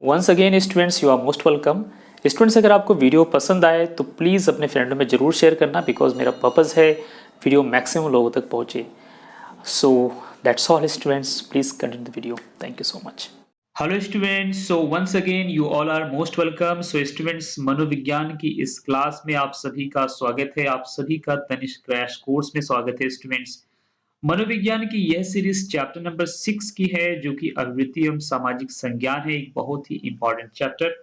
Once again students you are most welcome. Students अगर आपको video पसंद आए तो प्लीज़ अपने फ्रेंडों में ज़रूर शेयर करना, बिकॉज मेरा पर्पज़ है वीडियो मैक्सिमम लोगों तक पहुँचे। So that's all students, please continue the video. Thank you so much. Hello students, so once again you all are most welcome. So students, मनोविज्ञान की इस क्लास में आप सभी का स्वागत है। आप सभी का तनिष्क क्रैश कोर्स में स्वागत है। स्टूडेंट्स, मनोविज्ञान की यह सीरीज चैप्टर नंबर 6 की है, जो कि अभिवृत्ति एवं सामाजिक संज्ञान है, एक बहुत ही इंपॉर्टेंट चैप्टर।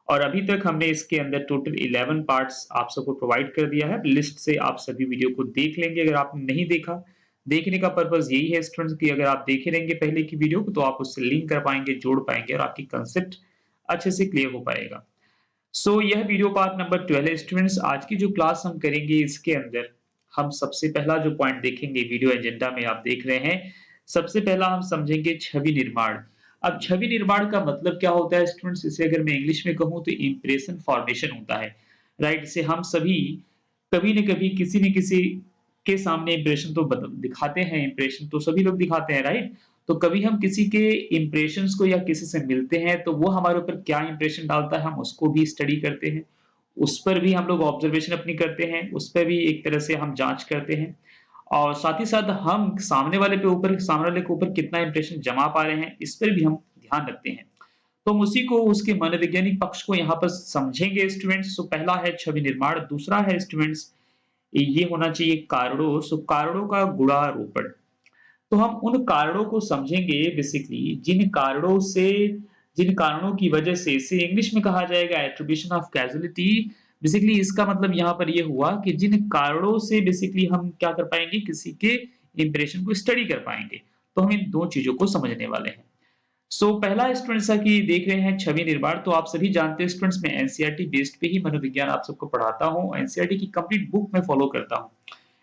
और अभी तक हमने इसके अंदर टोटल 11 पार्ट्स आप सबको प्रोवाइड कर दिया है। लिस्ट से आप सभी वीडियो को देख लेंगे। अगर आपने नहीं देखा, देखने का पर्पस यही है स्टूडेंट्स कि अगर आप देखे रहेंगे पहले की वीडियो को तो आप उससे लिंक कर पाएंगे, जोड़ पाएंगे और आपकी कंसेप्ट अच्छे से क्लियर हो पाएगा। सो यह वीडियो पार्ट नंबर 12 है स्टूडेंट्स। आज की जो क्लास हम करेंगे इसके अंदर हम सबसे पहला जो पॉइंट देखेंगे, वीडियो एजेंडा में आप देख रहे हैं, सबसे पहला हम समझेंगे छवि निर्माण। अब छवि निर्माण का मतलब क्या होता है स्टूडेंट्स? इसे अगर मैं इंग्लिश में कहूँ तो इंप्रेशन फॉर्मेशन होता है, राइट। इसे हम सभी कभी न कभी किसी न किसी के सामने इंप्रेशन तो दिखाते हैं, इंप्रेशन तो सभी लोग दिखाते हैं, राइट। तो कभी हम किसी के इंप्रेशंस को या किसी से मिलते हैं तो वो हमारे ऊपर क्या इंप्रेशन डालता है, हम उसको भी स्टडी करते हैं, उस पर भी हम लोग ऑब्जर्वेशन अपनी करते हैं, उस पर भी एक तरह से हम जांच करते हैं। और साथ ही साथ हम सामने वाले के ऊपर कितना इंप्रेशन जमा पा रहे हैं, इस पर भी हम ध्यान रखते हैं। तो हम उसी को, उसके मनोवैज्ञानिक पक्ष को यहाँ पर समझेंगे स्टूडेंट्स। तो पहला है छवि निर्माण, दूसरा है स्टूडेंट्स ये होना चाहिए कारणों। सो कारणों का गुणारोपण। तो हम उन कारणों को समझेंगे बेसिकली जिन कारणों की वजह से, इसे इंग्लिश में कहा जाएगा एट्रीब्यूशन ऑफ कैज़ुअलिटी। बेसिकली इसका मतलब यहाँ पर ये हुआ कि जिन कारणों से बेसिकली हम क्या कर पाएंगे, किसी के इंप्रेशन को स्टडी कर पाएंगे। तो हम इन दो चीजों को समझने वाले हैं। सो पहला स्टूडेंट्स की देख रहे हैं छवि निर्माण। तो आप सभी जानते हैं स्टूडेंट्स, मैं एनसीईआरटी बेस्ड पे ही मनोविज्ञान आप सबको पढ़ाता हूँ। एनसीईआरटी की कंप्लीट बुक में फॉलो करता हूँ।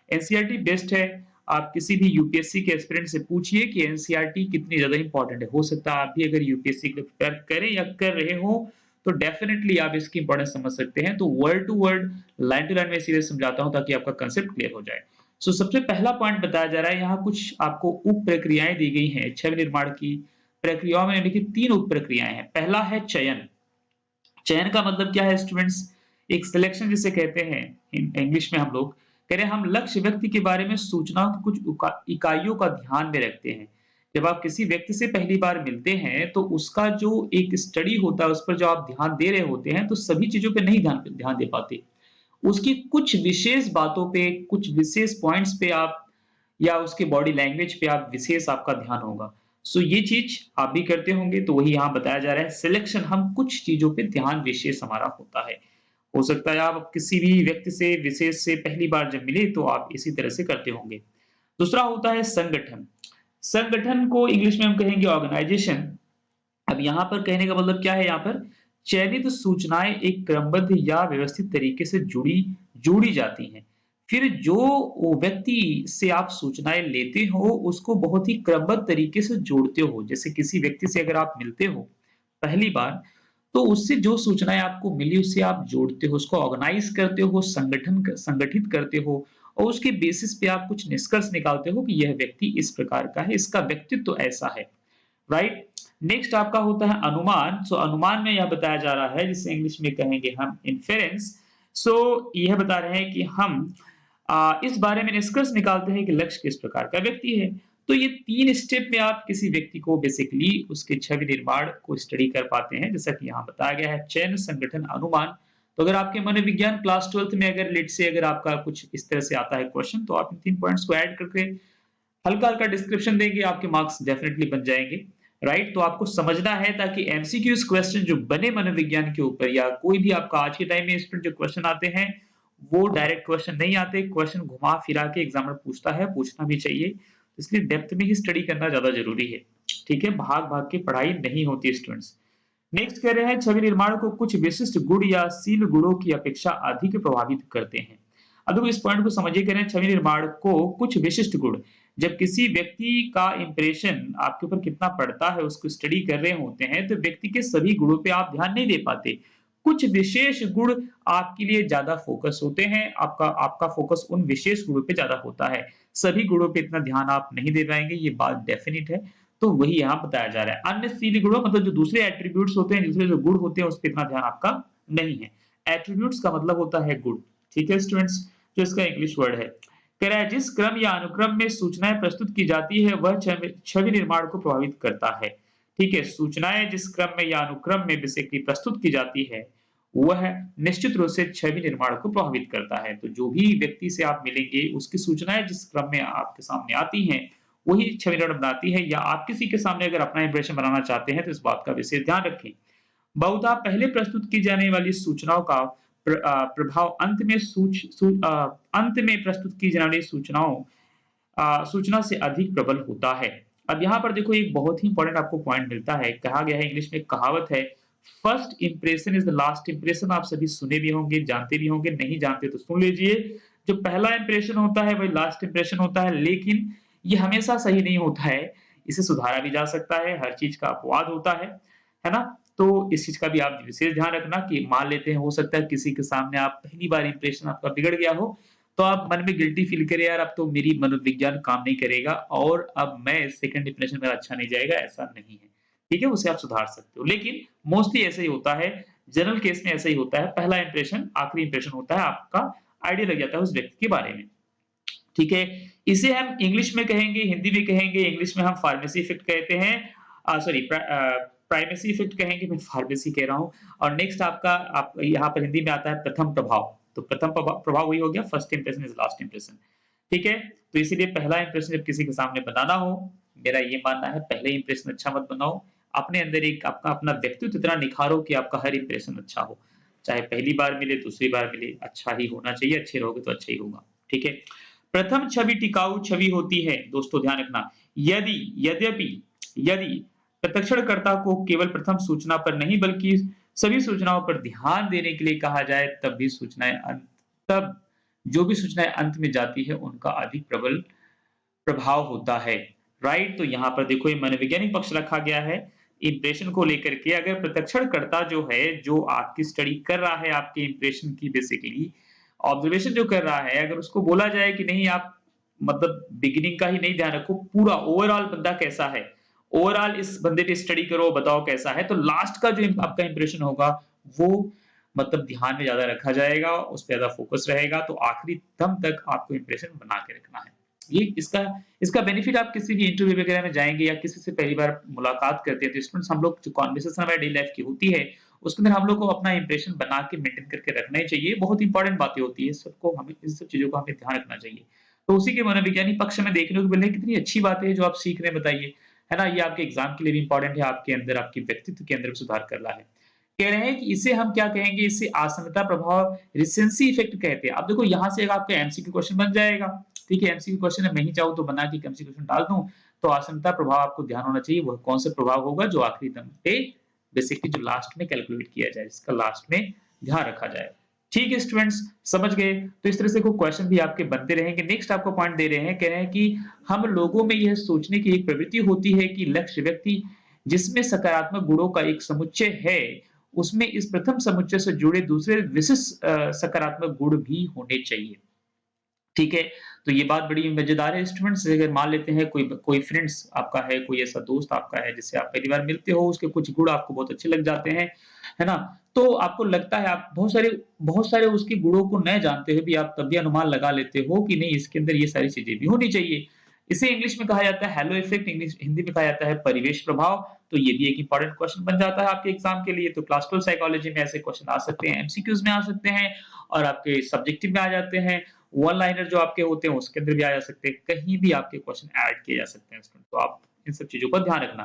एनसीईआरटी बेस्ट है। आप किसी भी यूपीएससी के एस्पिरेंट से पूछिए कि एनसीईआरटी कितनी ज्यादा इंपॉर्टेंट है। हो सकता है आप भी अगर यूपीएससी के लिए प्रिपेयर करें या कर रहे हो तो डेफिनेटली आप इसकी इंपॉर्टेंस समझ सकते हैं। तो word to word, line to line में सीधे समझाता हूं ताकि आपका कंसेप्ट क्लियर हो जाए। सो सबसे पहला पॉइंट बताया जा रहा है, यहाँ कुछ आपको उप प्रक्रियाएं दी गई हैं छवि निर्माण की। प्रक्रियाओं में देखिए 3 उप प्रक्रियाएं हैं। पहला है चयन। चयन का मतलब क्या है स्टूडेंट्स? एक सिलेक्शन जिसे कहते हैं इंग्लिश में हम लोग कह रहे हैं। हम लक्ष्य व्यक्ति के बारे में सूचनाओं की कुछ इकाइयों का ध्यान में रखते हैं। जब आप किसी व्यक्ति से पहली बार मिलते हैं तो उसका जो एक स्टडी होता है, उस पर जो आप ध्यान दे रहे होते हैं, तो सभी चीजों पे नहीं ध्यान दे पाते। उसकी कुछ विशेष बातों पे, कुछ विशेष पॉइंट्स पे आप, या उसके बॉडी लैंग्वेज पे आप विशेष आपका ध्यान होगा। सो ये चीज आप भी करते होंगे। तो वही यहाँ बताया जा रहा है, सिलेक्शन, हम कुछ चीजों पे ध्यान विशेष हमारा होता है। हो सकता है आप किसी भी व्यक्ति से विशेष से पहली बार जब मिले तो आप इसी तरह से करते होंगे। दूसरा होता है संगठन। संगठन को इंग्लिश में हम कहेंगे ऑर्गेनाइजेशन। अब यहाँ पर कहने का मतलब क्या है, यहाँ पर चयनित सूचनाएं एक क्रमबद्ध या व्यवस्थित तरीके से जोड़ी जाती हैं। फिर जो व्यक्ति से आप सूचनाएं लेते हो उसको बहुत ही क्रमबद्ध तरीके से जोड़ते हो। जैसे किसी व्यक्ति से अगर आप मिलते हो पहली बार, तो उससे जो सूचनाएं आपको मिली उससे आप जोड़ते हो, उसको ऑर्गेनाइज करते हो, संगठित करते हो, और उसके बेसिस पे आप कुछ निष्कर्ष निकालते हो कि यह व्यक्ति इस प्रकार का है, इसका व्यक्तित्व तो ऐसा है, राइट। नेक्स्ट आपका होता है अनुमान। सो अनुमान में यह बताया जा रहा है, जिसे इंग्लिश में कहेंगे हम इन्फेरेंस। सो यह बता रहे हैं कि हम इस बारे में निष्कर्ष निकालते हैं कि लक्ष्य किस प्रकार का व्यक्ति है। तो ये 3 स्टेप में आप किसी व्यक्ति को बेसिकली उसके छवि निर्माण को स्टडी कर पाते हैं, जैसा कि यहाँ बताया गया है, चयन, संगठन, अनुमान। तो अगर आपके मनोविज्ञान क्लास 12th में अगर लेट से अगर आपका कुछ इस तरह से आता है क्वेश्चन, तो आप इन 3 पॉइंट्स को ऐड करके हल्का-हल्का डिस्क्रिप्शन देंगे, आपके मार्क्स डेफिनिटली बन जाएंगे, राइट। तो आपको समझना है ताकि एमसीक्यूज क्वेश्चन जो बने मनोविज्ञान के ऊपर, या कोई भी आपका आज के टाइम में इस पर जो क्वेश्चन आते हैं वो डायरेक्ट क्वेश्चन नहीं आते, क्वेश्चन घुमा फिरा के एग्जामिनर पूछता है, पूछना भी चाहिए। इसलिए डेप्थ में ही स्टडी करना ज्यादा जरूरी है, ठीक है। भाग भाग के पढ़ाई नहीं होती स्टूडेंट्स। नेक्स्ट कह रहे हैं छवि निर्माण को कुछ विशिष्ट गुण या शील गुणों की अपेक्षा अधिक प्रभावित करते हैं। अब देखो इस पॉइंट को समझिए, कह रहे हैं छवि निर्माण को कुछ विशिष्ट गुण। जब किसी व्यक्ति का इंप्रेशन आपके ऊपर कितना पड़ता है, उसको स्टडी कर रहे होते हैं, तो व्यक्ति के सभी गुणों पे आप ध्यान नहीं दे पाते। कुछ विशेष गुण आपके लिए ज्यादा फोकस होते हैं, आपका आपका फोकस उन विशेष गुणों पे ज्यादा होता है। सभी गुणों पे इतना ध्यान आप नहीं दे पाएंगे, ये बात डेफिनिट है। तो वही यहाँ बताया जा रहा है। अननेसेसरी गुणों मतलब जो दूसरे एट्रीब्यूट्स होते हैं, दूसरे जो गुण होते हैं, उस पर इतना ध्यान आपका नहीं है। एट्रीब्यूट्स का मतलब होता है गुण। ठीक है स्टूडेंट्स, जो इसका इंग्लिश वर्ड है। कह रहा है जिस क्रम या अनुक्रम में सूचनाएं प्रस्तुत की जाती है वह छवि निर्माण को प्रभावित करता है। ठीक है, सूचनाएं जिस क्रम में या अनुक्रम में बेसिकली प्रस्तुत की जाती है वह निश्चित रूप से छवि निर्माण को प्रभावित करता है। तो जो भी व्यक्ति से आप मिलेंगे उसकी सूचनाएं जिस क्रम में आपके सामने आती हैं वही छवि निर्माण बनाती है। या आप किसी के सामने अगर अपना इंप्रेशन बनाना चाहते हैं तो इस बात का विशेष ध्यान रखें। बहुधा पहले प्रस्तुत की जाने वाली सूचनाओं का प्रभाव अंत में प्रस्तुत की जाने वाली सूचना से अधिक प्रबल होता है। अब यहाँ पर देखो एक बहुत ही इंपॉर्टेंट आपको पॉइंट मिलता है। कहा गया है, इंग्लिश में कहावत है, first impression is the last impression. आप सभी सुने भी होंगे, जानते भी होंगे, नहीं जानते तो सुन लीजिए। जो पहला इंप्रेशन होता है वही लास्ट इंप्रेशन होता है, लेकिन ये हमेशा सही नहीं होता है। इसे सुधारा भी जा सकता है, हर चीज का अपवाद होता है ना। तो इस चीज का भी आप विशेष ध्यान रखना कि मान लेते हैं हो सकता है किसी के सामने आप पहली बार इंप्रेशन आपका बिगड़ गया हो, तो आप मन में गिल्टी फील करें, यार अब तो मेरी मनोविज्ञान काम नहीं करेगा और अब मैं सेकंड इंप्रेशन मेरा अच्छा नहीं जाएगा, ऐसा नहीं है। ठीक है, उसे आप सुधार सकते हो, लेकिन मोस्टली ऐसा ही होता है, जनरल केस में ऐसा ही होता है। पहला इंप्रेशन आखिरी इंप्रेशन होता है, आपका आइडिया लग जाता है उस व्यक्ति के बारे में। ठीक है, इसे हम इंग्लिश में कहेंगे, हिंदी में कहेंगे। इंग्लिश में हम फार्मेसी इफेक्ट कहते हैं, सॉरी प्राइमेसी इफेक्ट कहेंगे, मैं फार्मेसी कह रहा हूं। और नेक्स्ट आपका आप यहाँ पर हिंदी में आता है प्रथम प्रभाव। तो प्रथम प्रभाव वही हो गया, first impression is last impression. ठीक है, तो इसीलिए पहला इंप्रेशन जब किसी के सामने बनाना हो, मेरा ये मानना है पहले इंप्रेशन अच्छा मत बनाओ। अपने अंदर एक आपका अपना व्यक्तित्व इतना निखारो कि आपका हर इंप्रेशन अच्छा हो, चाहे पहली बार मिले, दूसरी बार मिले, अच्छा ही होना चाहिए। अच्छे रहोगे तो अच्छा ही होगा। ठीक है, प्रथम छवि टिकाऊ छवि होती है। दोस्तों ध्यान रखना, यदि प्रत्यक्षणकर्ता को केवल प्रथम सूचना पर नहीं बल्कि सभी सूचनाओं पर ध्यान देने के लिए कहा जाए, तब जो भी सूचनाएं अंत में जाती है उनका अधिक प्रबल प्रभाव होता है। राइट, तो यहाँ पर देखो ये मनोवैज्ञानिक पक्ष रखा गया है इंप्रेशन को लेकर के। अगर प्रत्यक्षणकर्ता जो है, जो आपकी स्टडी कर रहा है, आपके इंप्रेशन की बेसिकली ऑब्जर्वेशन जो कर रहा है, अगर उसको बोला जाए कि नहीं आप मतलब बिगिनिंग का ही नहीं ध्यान रखो, पूरा ओवरऑल बंदा कैसा है, ओवरऑल इस बंदे पे स्टडी करो, बताओ कैसा है, तो लास्ट का जो आपका इंप्रेशन होगा वो मतलब ध्यान में ज्यादा रखा जाएगा, उस पर ज्यादा फोकस रहेगा। तो आखिरी दम तक आपको इंप्रेशन बना के रखना है। ये इसका बेनिफिट आप किसी भी इंटरव्यू वगैरह में जाएंगे या किसी से पहली बार मुलाकात करते हैं तो स्टूडेंट्स हम लोग जो कॉन्वर्सेशन हमारे डेली लाइफ की होती है उसके अंदर हम लोग को अपना इंप्रेशन बना के मेंटेन करके रखना ही चाहिए। बहुत इंपॉर्टेंट बातें होती है, सबको हमें इन सब चीजों का हमें ध्यान रखना चाहिए। तो उसी के मनोवैज्ञानिक पक्ष में देखने को मिल रहा है, कितनी अच्छी बात है जो आप सीख रहे हैं, बताइए, है ना। ये आपके एग्जाम के लिए भी इंपॉर्टेंट है, आपके अंदर आपके व्यक्तित्व के अंदर सुधार कर रहा है। कह रहे हैं कि इसे हम क्या कहेंगे, इसे आसन्नता प्रभाव रिसेंसी इफेक्ट कहते हैं। अब देखो यहाँ से आपका एमसीक्यू क्वेश्चन बन जाएगा। ठीक है, एमसीक्यू क्वेश्चन है, मैं ही चाहूँ तो बना के एमसीक्यू क्वेश्चन डाल दूं। तो आसन्नता प्रभाव आपको ध्यान होना चाहिए, वह कौन सा प्रभाव होगा जो आखिरी दम पे बेसिकली जो लास्ट में कैलकुलेट किया जाए, इसका लास्ट में ध्यान रखा जाए। ठीक है स्टूडेंट्स, समझ गए। तो इस तरह से कोई क्वेश्चन भी आपके बनते रहेंगे। नेक्स्ट आपको पॉइंट दे रहे हैं, कह रहे हैं कि हम लोगों में यह सोचने की एक प्रवृत्ति होती है कि लक्ष्य व्यक्ति जिसमें सकारात्मक गुणों का एक समुच्चय है उसमें इस प्रथम समुच्चय से जुड़े दूसरे विशिष्ट सकारात्मक गुण भी होने चाहिए। ठीक है, तो ये बात बड़ी मजेदार है स्टूडेंट्स। अगर मान लेते हैं कोई फ्रेंड्स आपका है, कोई ऐसा दोस्त आपका है जिससे आप पहली बार मिलते हो, उसके कुछ गुण आपको बहुत अच्छे लग जाते हैं, है ना। तो आपको लगता है आप बहुत सारे उसके गुणों को न जानते हुए भी आप तब भी अनुमान लगा लेते हो कि नहीं इसके अंदर ये सारी चीजें भी होनी चाहिए। इसे इंग्लिश में कहा जाता है हेलो इफेक्ट, इंग्लिश हिंदी में कहा जाता है परिवेश प्रभाव। तो ये भी एक इंपॉर्टेंट क्वेश्चन बन जाता है आपके एग्जाम के लिए। तो क्लास 12 साइकोलॉजी में ऐसे क्वेश्चन आ सकते हैं, एमसीक्यूज में आ सकते हैं और आपके सब्जेक्टिव में आ जाते हैं, वन लाइनर जो आपके होते हैं उसके अंदर भी आ जा सकते हैं, कहीं भी आपके क्वेश्चन ऐड किए जा सकते हैं स्टूडेंट। तो आप इन सब चीजों का ध्यान रखना।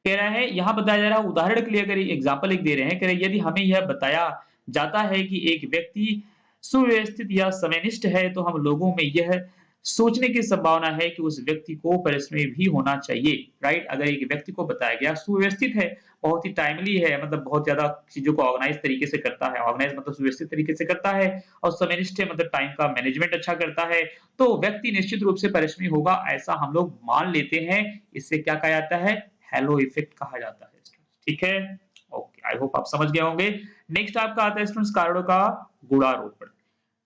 कह रहा है, यहाँ बताया जा रहा है, उदाहरण के लिए अगर एग्जाम्पल एक दे रहे हैं, कह रहे यदि हमें यह बताया जाता है कि एक व्यक्ति सुव्यवस्थित या समयनिष्ठ है तो हम लोगों में यह सोचने की संभावना है कि उस व्यक्ति को परिश्रमी भी होना चाहिए। राइट, अगर एक व्यक्ति को बताया गया सुव्यवस्थित है, बहुत ही टाइमली है, मतलब बहुत ज्यादा चीजों को ऑर्गेनाइज तरीके से करता है, ऑर्गेनाइज मतलब सुव्यवस्थित तरीके से करता है, और समयनिष्ठ है मतलब टाइम का मैनेजमेंट अच्छा करता है, तो व्यक्ति निश्चित रूप से परिश्रमी होगा, ऐसा हम लोग मान लेते हैं। इससे क्या कहा जाता है, हेलो इफेक्ट कहा जाता है। ठीक है, ओके, आई होप आप समझ गए होंगे। नेक्स्ट आपका आता है स्टूडेंट्स कारणों का गुणारोपण।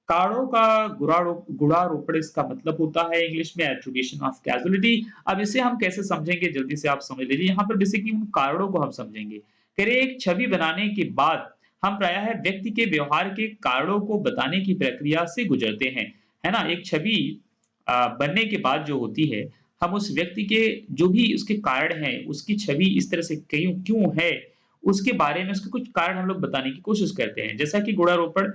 कारणों का गुणारोपण इसका मतलब होता है इंग्लिश में एट्रीब्यूशन ऑफ कैज़ुअलिटी। अब इसे हम कैसे समझेंगे जल्दी से आप समझ लीजिए। यहाँ पर बेसिकली उन कारणों को हम समझेंगे। कह रहे हैं एक छवि बनाने के बाद हम प्रायः व्यक्ति के व्यवहार के कारणों को बताने की प्रक्रिया से गुजरते हैं, है ना? एक छवि बनने के बाद जो होती है, हम उस व्यक्ति के जो भी उसके कारण हैं, उसकी छवि इस तरह से क्यों क्यों है, उसके बारे में उसके कुछ कारण हम लोग बताने की कोशिश करते हैं। जैसा कि गुणारोपण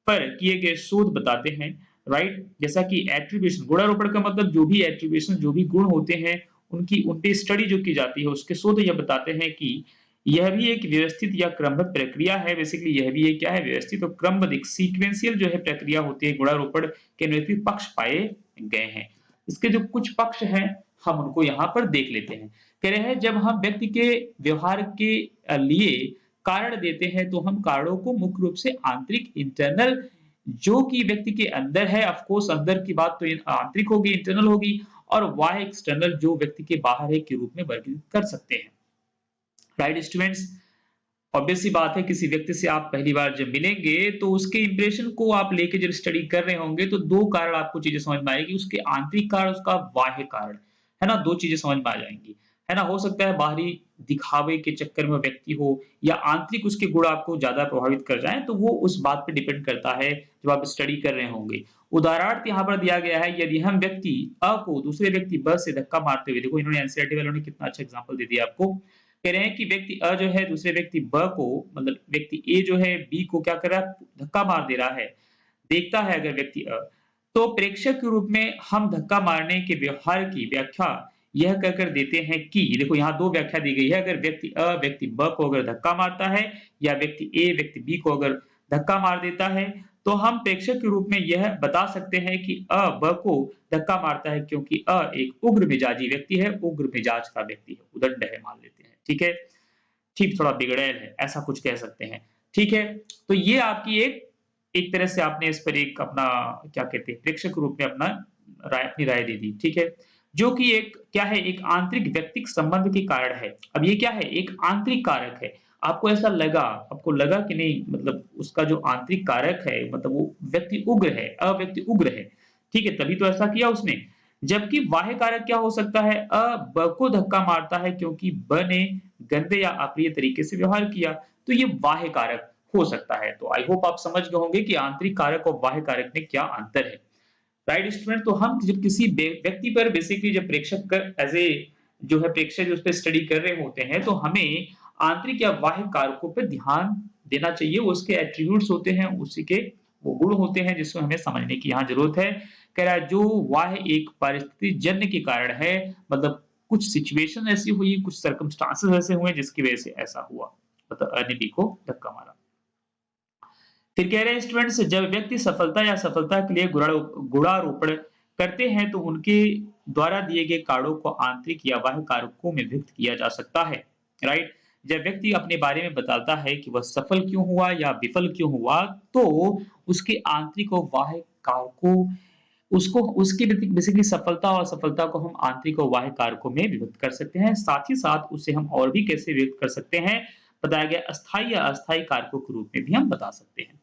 पर किए गए शोध बताते हैं, राइट? जैसा कि एट्रिब्यूशन, गुणारोपण का मतलब जो भी एट्रिब्यूशन, जो भी गुण होते हैं, उनकी उन पे स्टडी जो की जाती है, उसके शोध यह बताते हैं कि यह भी एक व्यवस्थित या क्रमबद्ध प्रक्रिया है। बेसिकली यह भी एक क्या है? व्यवस्थित और क्रमबद्ध एक सीक्वेंशियल जो है प्रक्रिया होती है। गुणारोपण के निम्नलिखित पक्ष पाए गए हैं। इसके जो कुछ पक्ष हैं, हम उनको यहाँ पर देख लेते हैं। कह रहे हैं जब हम व्यक्ति के व्यवहार के लिए कारण देते हैं तो हम कारणों को मुख्य रूप से आंतरिक इंटरनल जो कि व्यक्ति के अंदर है, ऑफ कोर्स अंदर की बात तो ये आंतरिक होगी, इंटरनल होगी, और बाह्य एक्सटर्नल जो व्यक्ति के बाहर है के रूप में वर्गीकृत कर सकते हैं। Right students? ऑब्वियस सी बात है किसी व्यक्ति से आप पहली बार जब मिलेंगे तो उसके इंप्रेशन को आप लेके जब स्टडी कर रहे होंगे तो दो कारण आपको चीजें समझ में आएगी, उसके आंतरिक कारण, उसका बाह्य कारण, है ना? दो चीजें समझ में आ जाएंगी, है ना? हो सकता है बाहरी दिखावे के चक्कर में व्यक्ति हो या आंतरिक उसके गुण आपको ज्यादा प्रभावित कर जाए, तो वो उस बात पे डिपेंड करता है जब आप स्टडी कर रहे होंगे। उदाहरण यहाँ पर दिया गया है, यदि हम व्यक्ति अ को दूसरे व्यक्ति ब से धक्का मारते हुए, देखो इन्होंने एनसीईआरटी वालों ने कितना अच्छा एग्जांपल दे दिया आपको। कह रहे हैं कि व्यक्ति अ जो है दूसरे व्यक्ति ब को, मतलब व्यक्ति ए जो है बी को क्या कर रहा है? धक्का मार दे रहा है। देखता है अगर व्यक्ति अ, तो प्रेक्षक के रूप में हम धक्का मारने के व्यवहार की व्याख्या यह कहकर देते हैं कि, देखो यहाँ दो व्याख्या दी गई है, अगर व्यक्ति अ व्यक्ति ब को अगर धक्का मारता है या व्यक्ति ए व्यक्ति बी को अगर धक्का मार देता है, तो हम प्रेक्षक के रूप में यह बता सकते हैं कि अ ब को धक्का मारता है क्योंकि अ एक उग्र मिजाजी व्यक्ति है, उग्र मिजाज का व्यक्ति है, उदंड है मान लेते हैं, ठीक है? ठीक, थोड़ा बिगड़ैल है, ऐसा कुछ कह सकते हैं, ठीक है? तो ये आपकी एक एक तरह से आपने इस पर एक अपना क्या कहते हैं, प्रेक्षक के रूप में अपनी राय दे दी, ठीक है? जो कि एक क्या है, एक आंतरिक व्यक्तिक संबंध के कारण है। अब ये क्या है? एक आंतरिक कारक है। आपको ऐसा लगा, आपको लगा कि नहीं, मतलब उसका जो आंतरिक कारक है, मतलब वो व्यक्ति उग्र है, व्यक्ति उग्र है, ठीक है? तभी तो ऐसा किया उसने। जबकि बाह्य कारक क्या हो सकता है? ब को धक्का मारता है क्योंकि ब ने गंदे या अप्रिय तरीके से व्यवहार किया, तो ये बाह्य कारक हो सकता है। तो आई होप आप समझ गए होंगे कि आंतरिक कारक और बाह्य कारक में क्या अंतर है। Right student? तो हम जब किसी व्यक्ति पर बेसिकली जब प्रेक्षक एज ए जो है प्रेक्षक जो उस पर स्टडी कर रहे होते हैं, तो हमें आंतरिक या बाह्य कारकों पर ध्यान देना चाहिए। वो उसके एट्रीब्यूट्स होते हैं, उसी के वो गुण होते हैं जिसको हमें समझने की यहाँ जरूरत है। कह रहा है जो बाह्य एक परिस्थिति जन्य के कारण है, मतलब कुछ सिचुएशन ऐसी हुई, कुछ सर्कमस्टांसेस ऐसे हुए जिसकी वजह से ऐसा हुआ, मतलब अ ने बी को धक्का मारा। फिर कह रहे हैं स्टूडेंट्स, जब व्यक्ति सफलता या सफलता के लिए गुणारोपण करते हैं तो उनके द्वारा दिए गए कारणों को आंतरिक या बाह्य कारकों में व्यक्त किया जा सकता है, राइट? जब व्यक्ति अपने बारे में बताता है कि वह सफल क्यों हुआ या विफल क्यों हुआ, तो उसके आंतरिक और बाह्य कारकों उसको उसकी बेसिकली सफलता और असफलता को हम आंतरिक और बाह्य कारकों में विभक्त कर सकते हैं। साथ ही साथ उसे हम और भी कैसे व्यक्त कर सकते हैं, बताया गया अस्थायी या अस्थायी कारकों के रूप में भी हम बता सकते हैं।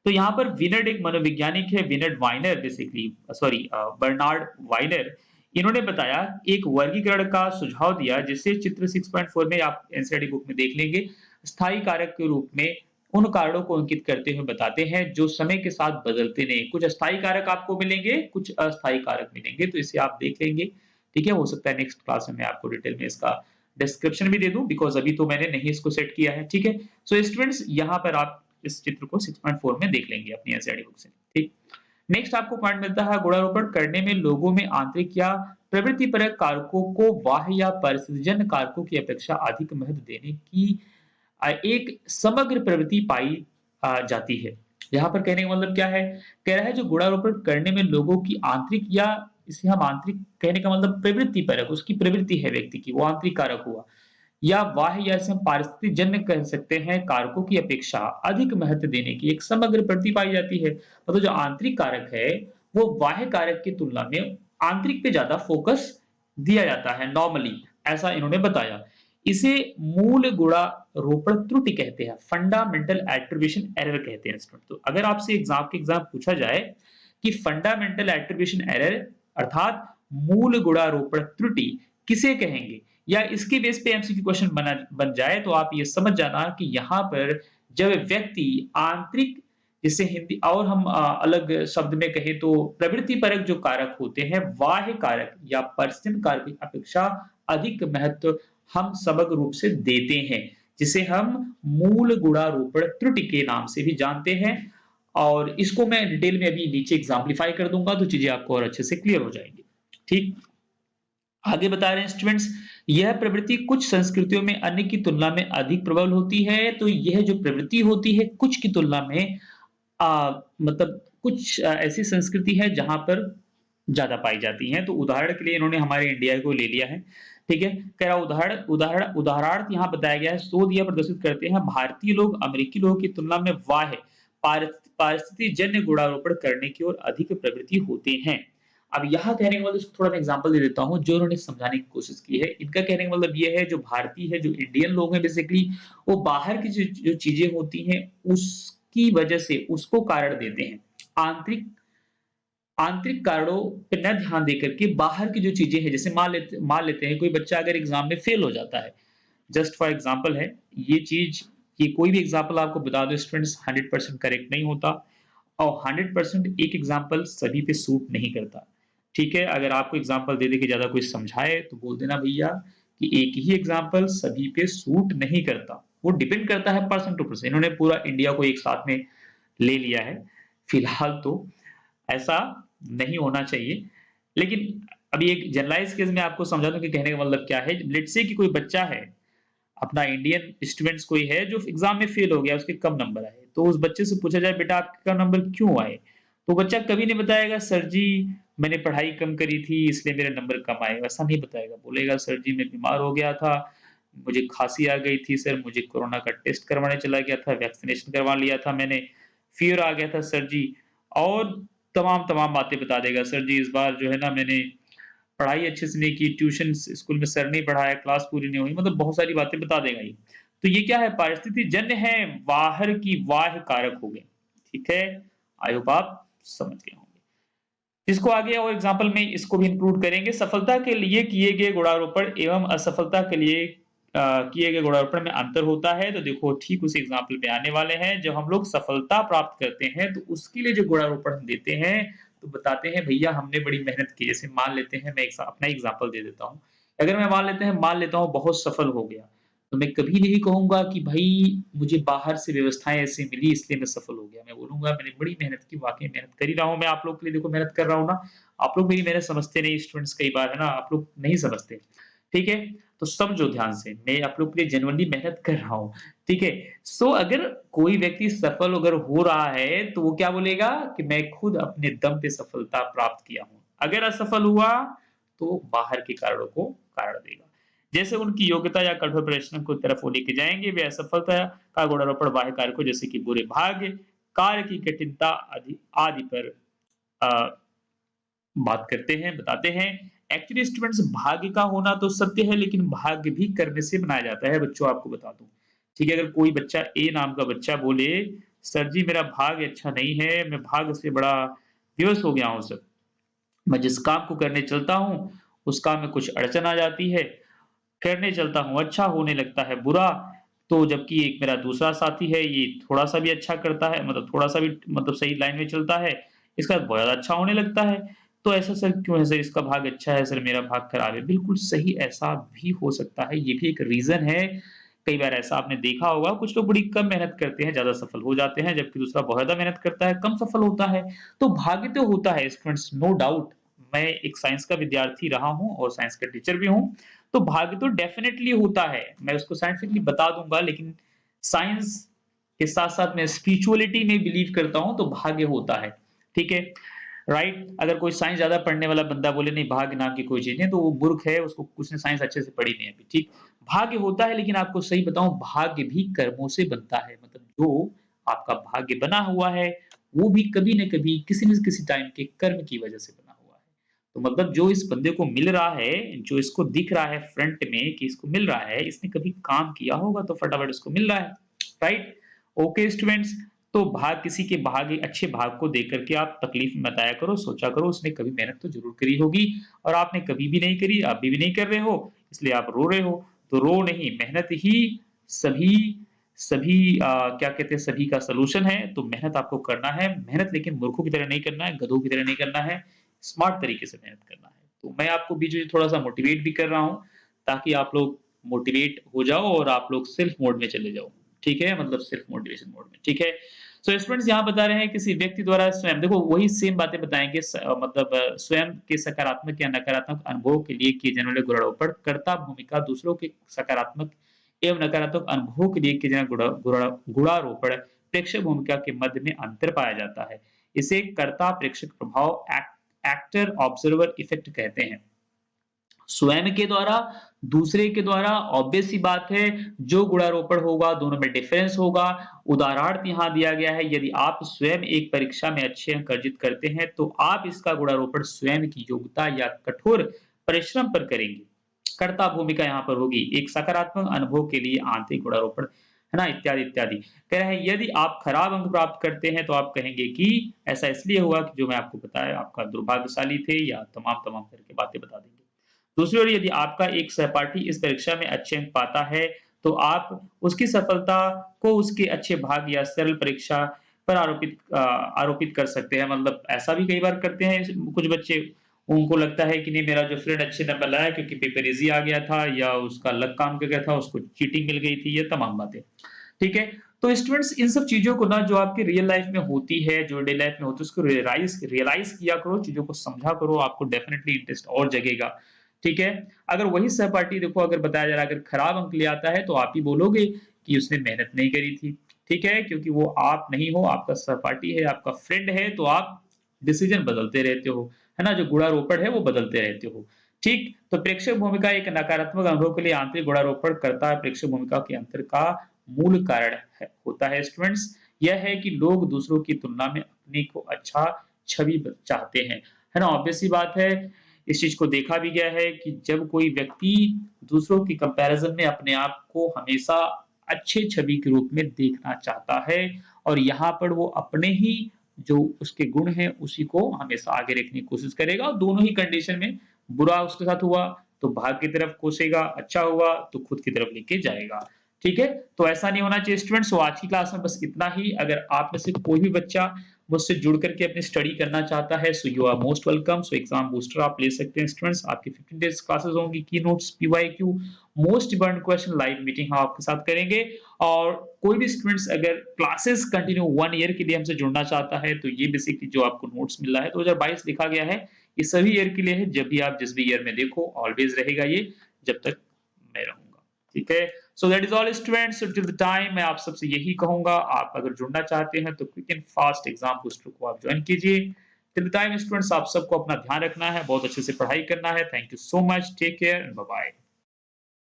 तो यहाँ पर विनर्ड एक मनोवैज्ञानिक है, विनर्ड वाइनर बेसिकली बर्नार्ड वाइनर, इन्होंने बताया एक वर्गीकरण का सुझाव दिया जिसे चित्र 6.4 में आप एनसीईआरटी बुक में देख लेंगे। स्थायी कारक के रूप में उन कारणों को अंकित करते हुए बताते हैं जो समय के साथ बदलते नहीं। कुछ अस्थायी कारक आपको मिलेंगे, कुछ अस्थायी कारक मिलेंगे, तो इसे आप देख लेंगे, ठीक है? हो सकता है नेक्स्ट क्लास में मैं आपको डिटेल में इसका डिस्क्रिप्शन भी दे दूं, बिकॉज़ अभी तो मैंने नहीं इसको सेट किया है, ठीक है? सो स्टूडेंट्स यहाँ पर आप इस चित्र को 6.4 में देख लेंगे अपनी एनसीईआरटी बुक से, ठीक? नेक्स्ट आपको पॉइंट मिलता है, गुणारोपण करने में लोगों में आंतरिक या प्रवृत्तिपरक कारकों को बाह्य या परिस्थितिजन्य कारकों की अपेक्षा अधिक महत्व देने की एक समग्र प्रवृत्ति पाई जाती है। यहाँ पर कहने का मतलब क्या है? कह रहा है जो गुणारोपण करने में लोगों की आंतरिक या इसे हम आंतरिक कहने का मतलब प्रवृत्ति परक, उसकी प्रवृत्ति है व्यक्ति की, वो आंतरिक कारक हुआ, या बाह्य या इसे हम पारिस्थितिक जन्य कह सकते हैं, कारकों की अपेक्षा अधिक महत्व देने की एक समग्र प्रवृत्ति पाई जाती है। मतलब जो आंतरिक कारक है, वो बाह्य कारक की तुलना में आंतरिक पे ज्यादा फोकस दिया जाता है नॉर्मली, ऐसा इन्होंने बताया। इसे मूल गुणा रोपण त्रुटि कहते हैं, फंडामेंटल एट्रीब्यूशन एरर कहते हैं स्टूडेंट। तो अगर आपसे एग्जाम पूछा जाए कि फंडामेंटल एट्रीब्यूशन एरर अर्थात मूल गुणारोपण त्रुटि किसे कहेंगे, या इसके बेस पे एमसीक्यू क्वेश्चन बन जाए, तो आप ये समझ जाना कि यहाँ पर जब व्यक्ति आंतरिक, जिसे हिंदी और हम अलग शब्द में कहें तो प्रवृत्ति परक जो कारक होते हैं, बाह्य कारक या परिस्थिति कारक की अपेक्षा अधिक महत्व हम समग्र रूप से देते हैं, जिसे हम मूल गुणारोपण त्रुटि के नाम से भी जानते हैं। और इसको मैं डिटेल में अभी नीचे एग्जाम्पलीफाई कर दूंगा, तो चीजें आपको और अच्छे से क्लियर हो जाएंगी। ठीक, आगे बता रहे हैं स्टूडेंट्स, यह प्रवृत्ति कुछ संस्कृतियों में अन्य की तुलना में अधिक प्रबल होती है। तो यह जो प्रवृत्ति होती है कुछ की तुलना में मतलब कुछ ऐसी संस्कृति है जहां पर ज्यादा पाई जाती हैं। तो उदाहरण के लिए इन्होंने हमारे इंडिया को ले लिया है। ठीक है, कह रहा उदाहरणार्थ यहाँ बताया गया है, शोध यह प्रदर्शित करते हैं भारतीय लोग अमेरिकी लोगों की तुलना में बाह्य पारिस्थितिक जन्य गुणारोपण करने की ओर अधिक प्रवृत्ति होते हैं। अब यहाँ कहने का मतलब, इसको थोड़ा मैं एग्जांपल दे देता हूँ जो उन्होंने समझाने की कोशिश की है। इनका कहने का मतलब ये है, जो भारतीय है, जो इंडियन लोग हैं बेसिकली, वो बाहर की जो चीजें होती हैं उसकी वजह से उसको कारण देते हैं, आंतरिक आंतरिक कारणों पे न ध्यान देकर के बाहर की जो चीजें हैं, जैसे मान लेते हैं कोई बच्चा अगर एग्जाम में फेल हो जाता है, जस्ट फॉर एग्जांपल है ये चीज, ये कोई भी एग्जांपल आपको बता दो स्टूडेंट्स 100% करेक्ट नहीं होता, और 100% एक एग्जांपल सभी पे सूट नहीं करता। ठीक है, अगर आपको एग्जांपल दे दे के ज्यादा कोई समझाए तो बोल देना भैया कि एक ही एग्जांपल सभी पे सूट नहीं करता, वो डिपेंड करता है पर्सन टू पर्सन। इन्होंने पूरा इंडिया को एक साथ में ले लिया है, फिलहाल तो ऐसा नहीं होना चाहिए। लेकिन अभी एक जनरलाइज केस में आपको समझा दूं कि कहने का मतलब क्या है। लेट्स से कि कोई बच्चा है, अपना इंडियन स्टूडेंट्स कोई है जो एग्जाम में फेल हो गया, उसके कम नंबर आए, तो उस बच्चे से पूछा जाए बेटा आपके कम नंबर क्यों आए, तो बच्चा कभी नहीं बताएगा सर जी मैंने पढ़ाई कम करी थी इसलिए मेरे नंबर कम आए, वैसा नहीं बताएगा। बोलेगा सर जी मैं बीमार हो गया था, मुझे खांसी आ गई थी सर, मुझे कोरोना का टेस्ट करवाने चला गया था, वैक्सीनेशन करवा लिया था मैंने, फीवर आ गया था सर जी, और तमाम बातें बता देगा। सर जी इस बार जो है ना मैंने पढ़ाई अच्छे से नहीं की, ट्यूशन स्कूल में सर नहीं पढ़ाया, क्लास पूरी नहीं हुई, मतलब बहुत सारी बातें बता देगा ये। तो ये क्या है, परिस्थिति जन्य है, बाहर की बाह्य कारक हो गए। ठीक है, आई होप आप समझ गए होंगे। इसको आगे और एग्जांपल में इसको भी इंक्लूड करेंगे। सफलता के लिए किए गए गुणारोपण एवं असफलता के लिए किए गए गुणारोपण में अंतर होता है। तो देखो ठीक उसी एग्जांपल पे आने वाले हैं। जब हम लोग सफलता प्राप्त करते हैं तो उसके लिए जो गुणारोपण हम देते हैं तो बताते हैं भैया हमने बड़ी मेहनत की। जैसे मान लेते हैं, मैं अपना एग्जांपल दे देता हूँ। अगर मैं मान लेता हूँ बहुत सफल हो गया, तो मैं कभी नहीं कहूंगा कि भाई मुझे बाहर से व्यवस्थाएं ऐसी मिली इसलिए मैं सफल हो गया। मैं बोलूंगा मैंने बड़ी मेहनत की, वाकई मेहनत कर ही रहा हूँ, मैं आप लोग के लिए देखो मेहनत कर रहा हूँ ना। आप लोग मेरी मेहनत समझते नहीं, स्टूडेंट्स कई बार है ना, आप लोग नहीं समझते। ठीक है, तो समझो ध्यान से, मैं आप लोग के लिए जेन्युइनली मेहनत कर रहा हूँ। ठीक है, सो अगर कोई व्यक्ति सफल अगर हो रहा है तो वो क्या बोलेगा कि मैं खुद अपने दम पे सफलता प्राप्त किया हूँ। अगर असफल हुआ तो बाहर के कारणों को कारण देगा। जैसे उनकी योग्यता या कठोर परिश्रम को तरफ वो लेके जाएंगे, वे असफलता का गुणारोपण बाह्य कारकों जैसे कि बुरे भाग्य, कार्य की कठिनता आदि पर बात करते हैं, बताते हैं। एक्चुअली स्टूडेंट्स भाग्य का होना तो सत्य है, लेकिन भाग्य भी कर्म से बनाया जाता है। बच्चों आपको बता दूं, ठीक है, अगर कोई बच्चा ए नाम का बच्चा बोले सर जी मेरा भाग्य अच्छा नहीं है, मैं भाग्य से बड़ा विवश हो गया हूँ सर, मैं जिस काम को करने चलता हूँ उस काम में कुछ अड़चन आ जाती है, करने चलता हूँ अच्छा होने लगता है बुरा। तो जबकि एक मेरा दूसरा साथी है ये थोड़ा सा भी अच्छा करता है, मतलब थोड़ा सा भी मतलब सही लाइन में चलता है, इसका बहुत ज्यादा अच्छा होने लगता है। तो ऐसा सर क्यों है सर, इसका भाग अच्छा है सर मेरा भाग खराब है। बिल्कुल सही, ऐसा भी हो सकता है, ये भी एक रीजन है। कई बार ऐसा आपने देखा होगा, कुछ लोग बड़ी कम मेहनत करते हैं, ज्यादा सफल हो जाते हैं, जबकि दूसरा बहुत ज्यादा मेहनत करता है, कम सफल होता है। तो भाग्य तो होता है स्टूडेंट्स, नो डाउट। मैं एक साइंस का विद्यार्थी रहा हूँ और साइंस का टीचर भी हूँ, तो भाग्य तो डेफिनेटली होता है, मैं उसको साइंटिफिकली बता दूंगा। लेकिन साइंस के साथ साथ मैं स्पिरिचुअलिटी में बिलीव करता हूं, तो भाग्य होता है। ठीक है, राइट। अगर कोई साइंस ज्यादा पढ़ने वाला बंदा बोले नहीं भाग्य नाम की कोई चीज नहीं, तो वो मूर्ख है, उसको उसने साइंस अच्छे से पढ़ी नहीं अभी। ठीक, भाग्य होता है, लेकिन आपको सही बताऊं भाग्य भी कर्मों से बनता है। मतलब जो आपका भाग्य बना हुआ है वो भी कभी न कभी किसी न किसी टाइम के कर्म की वजह से बना हुआ है। तो मतलब जो इस बंदे को मिल रहा है, जो इसको दिख रहा है फ्रंट में कि इसको मिल रहा है, इसने कभी काम किया होगा तो फटाफट इसको मिल रहा है, राइट? ओके स्टूडेंट्स, तो भाग किसी के भाग अच्छे भाग को देख कर के आप तकलीफ में बताया करो, सोचा करो उसने कभी मेहनत तो ज़रूर करी होगी और आपने कभी भी नहीं करी, अभी भी नहीं कर रहे हो, इसलिए आप रो रहे हो। तो रो नहीं, मेहनत ही सभी सभी क्या कहते हैं सभी का सॉल्यूशन है, तो मेहनत आपको करना है। मेहनत लेकिन मूर्खों की तरह नहीं करना है, गधों की तरह नहीं करना है, स्मार्ट तरीके से मेहनत करना है। तो मैं आपको बीच-बीच थोड़ा-सा मोटिवेट भी कर रहा हूँ, ताकि आप लोग मोटिवेट हो जाओ और आप लोग सेल्फ मोड में चले जाओ। ठीक है? मतलब सेल्फ मोटिवेशन मोड में, ठीक है? सो स्टूडेंट्स यहाँ बता रहे हैं किसी व्यक्ति द्वारा स्वयं देखो वही सेम बातें बताएँगे मतलब स्वयं के सकारात्मक या नकारात्मक अनुभव के लिए किए जाने वाले गुणारोपण कर्ता भूमिका दूसरों के सकारात्मक एवं नकारात्मक अनुभवों के लिए किए जाने गुणारोपण प्रेक्षक भूमिका के मध्य में अंतर पाया जाता है। इसे कर्ता प्रेक्षक प्रभाव एक्टर ऑब्जर्वर इफेक्ट कहते हैं। स्वयं के द्वारा, दूसरे के द्वारा ऑब्वियस सी बात है जो गुणारोपण होगा दोनों में डिफरेंस होगा। उदाहरण यहाँ दिया गया है यदि आप स्वयं एक परीक्षा में अच्छे अंक अर्जित करते हैं तो आप इसका गुणारोपण स्वयं की योग्यता या कठोर परिश्रम पर करेंगे। कर्ता भूमिका यहाँ पर होगी एक सकारात्मक अनुभव के लिए आंतरिक गुणारोपण है ना इत्यादि इत्यादि। कह रहे हैं यदि आप खराब अंक प्राप्त करते हैं तो आप कहेंगे कि ऐसा इसलिए हुआ कि जो मैं आपको बताया आपका दुर्भाग्यशाली थे या तमाम करके बातें बता देंगे। दूसरी ओर यदि आपका एक सहपाठी इस परीक्षा में अच्छे अंक पाता है, तो आप उसकी सफलता को उसके अच्छे भाग या सरल परीक्षा पर आरोपित कर सकते हैं। मतलब ऐसा भी कई बार करते हैं कुछ बच्चे, उनको लगता है कि नहीं मेरा जो फ्रेंड अच्छे नंबर लाया क्योंकि पेपर ईज़ी आ गया था या उसका लक काम कर गया था, उसको चीटिंग मिल गई थी, ये तमाम बातें। ठीक है? तो स्टूडेंट्स इन सब चीज़ों को ना जो आपकी रियल लाइफ में होती है, जो डे लाइफ में होती है उसको रियलाइज़ किया करो, चीज़ों को समझा करो, आपको डेफिनिटली इंटरेस्ट और जगेगा। ठीक है? अगर वही सहपाठी देखो अगर बताया जा रहा है अगर खराब अंक ले आता है तो आप ही बोलोगे कि उसने मेहनत नहीं करी थी। ठीक है? क्योंकि वो आप नहीं हो, आपका सहपाठी है, आपका फ्रेंड है तो आप डिसीज़न बदलते रहते हो, है ना? जो गुणारोपण है वो बदलते रहते हो। ठीक? तो प्रेक्षक भूमिका एक नकारात्मक अनुभव के लिए आंतरिक गुणारोपण करता है प्रेक्षक भूमिका के अंतर का मूल कारण है होता है स्टूडेंट्स। यह है कि लोग दूसरों की तुलना में अपने को अच्छा छवि चाहते हैं। है ना? ऑब्वियस सी बात है इस चीज़ को देखा भी गया है कि जब कोई व्यक्ति दूसरों की कंपैरिज़न में अपने आप को हमेशा अच्छे छवि के रूप में देखना चाहता है और यहाँ पर वो अपने ही जो उसके गुण हैं उसी को हमेशा आगे रखने की कोशिश करेगा और दोनों ही कंडीशन में बुरा उसके साथ हुआ तो भाग की तरफ कोसेगा, अच्छा हुआ तो खुद की तरफ लेके जाएगा। ठीक है? तो ऐसा नहीं होना चाहिए स्टूडेंट्स। तो आज की क्लास में बस इतना ही। अगर आप में से कोई भी बच्चा मुझसे जुड़ करके अपनी स्टडी करना चाहता है so you are most welcome. So exam booster आप ले सकते हैं स्टूडेंट्स। आपकी 15 डेज क्लासेस होंगी, की notes, PYQ, most important question live meeting हम आपके साथ करेंगे। और कोई भी स्टूडेंट्स अगर क्लासेस कंटिन्यू 1 ईयर के लिए हमसे जुड़ना चाहता है तो ये बेसिकली जो आपको नोट्स मिल रहा है 2022 लिखा गया है, ये सभी ईयर के लिए है। जब भी आप जिस भी ईयर में देखो ऑलवेज रहेगा ये जब तक मैं रहूंगा। ठीक है? So that is all students. Till the time मैं आप सबसे यही कहूंगा आप अगर जुड़ना चाहते हैं तो quick and fast exam booster को आप ज्वाइन कीजिए। टिल द टाइम स्टूडेंट्स आप सबको अपना ध्यान रखना है, बहुत अच्छे से पढ़ाई करना है। Thank you so much, take care and bye bye.